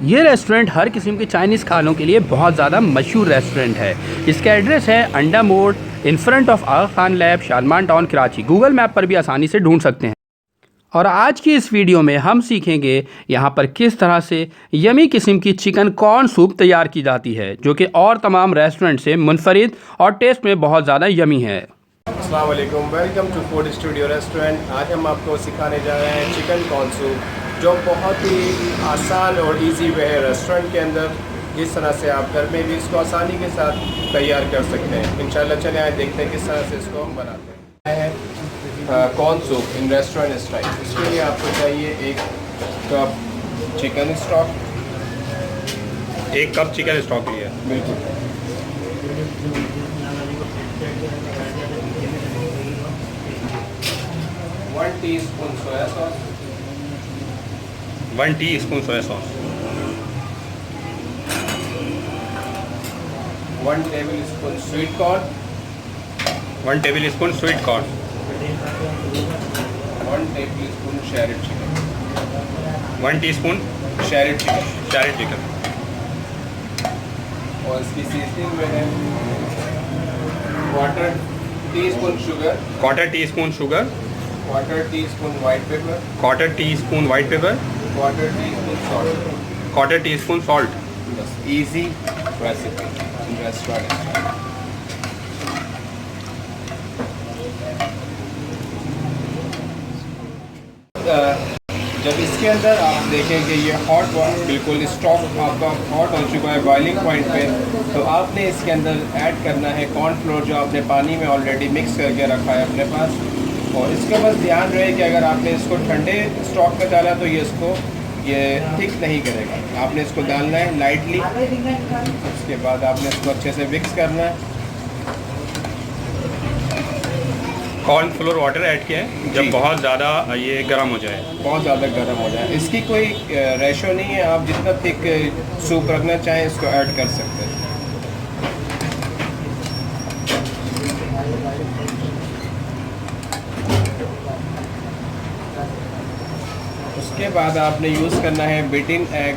ये रेस्टोरेंट हर किस्म के चाइनीज़ खानों के लिए बहुत ज़्यादा मशहूर रेस्टोरेंट है। इसका एड्रेस है Anda Mor in front of Agha Khan lab, शालमान टाउन, कराची। गूगल मैप पर भी आसानी से ढूंढ सकते हैं। और आज की इस वीडियो में हम सीखेंगे यहाँ पर किस तरह से यमी किस्म की चिकन कॉर्न सूप तैयार की जाती है, जो कि और तमाम रेस्टोरेंट से मुनफरिद और टेस्ट में बहुत ज़्यादा यमी है। अस्सलाम वालेकुम, welcome to Food Studio restaurant. आज हम आपको सिखाने जा रहे हैं चिकन कॉर्न सूप, जो बहुत ही आसान और इजी वे है रेस्टोरेंट के अंदर, जिस तरह से आप घर में भी इसको आसानी के साथ तैयार कर सकते हैं। इंशाल्लाह चले आए देखते हैं किस तरह से इसको हम बनाते हैं। Corn soup in restaurant style. इसके लिए आपको चाहिए 1 cup chicken stock. 1 cup chicken stock लिया। बिल्कुल। One teaspoon soya sauce. 1 teaspoon soya sauce. 1 tablespoon sweet corn. 1 tablespoon sweet corn. 1 tablespoon shredded chicken. 1 teaspoon shredded chicken. Shredded chicken. और इसकी seasoning में है quarter teaspoon sugar. Quarter teaspoon sugar. Quarter teaspoon white pepper. Quarter teaspoon white pepper. Quarter teaspoon salt. Quarter teaspoon salt. बस easy recipe इन restaurant. जब इसके अंदर आप देखें कि ये हॉट बिल्कुल स्टॉक आपका हॉट हो चुका है बॉइलिंग पॉइंट पे, तो आपने इसके अंदर ऐड करना है कॉर्नफ्लोर, जो आपने पानी में ऑलरेडी मिक्स करके रखा है अपने पास। और इसका बस ध्यान रहे कि अगर आपने इसको ठंडे स्टॉक में डाला तो ये थिक नहीं करेगा। आपने इसको डालना है लाइटली। उसके बाद आपने इसको अच्छे से मिक्स करना है। कॉर्न फ्लोर वाटर ऐड किया है। जब जी। बहुत ज़्यादा ये गर्म हो जाए, बहुत ज़्यादा गर्म हो जाए। इसकी कोई रेशो नहीं है, आप जितना थिक सूप रखना चाहें इसको ऐड कर सकते हैं। उसके बाद आपने यूज़ करना है बीटिंग एग।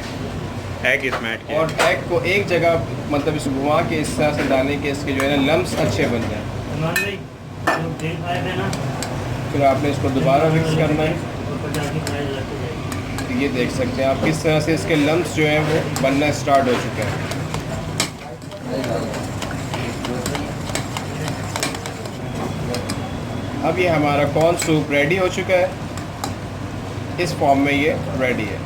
एग इसमें ऐड किया और एग को एक जगह मतलब इस घुमा के इस तरह से डालने के इसके जो है ना लम्स अच्छे बन जाए। फिर आपने इसको दोबारा मिक्स करना है। तो ये देख सकते हैं आप किस तरह से इसके लम्स जो हैं वो बनना स्टार्ट हो चुके हैं। अब ये हमारा कॉर्न सूप रेडी हो चुका है। इस फॉर्म में ये रेडी है।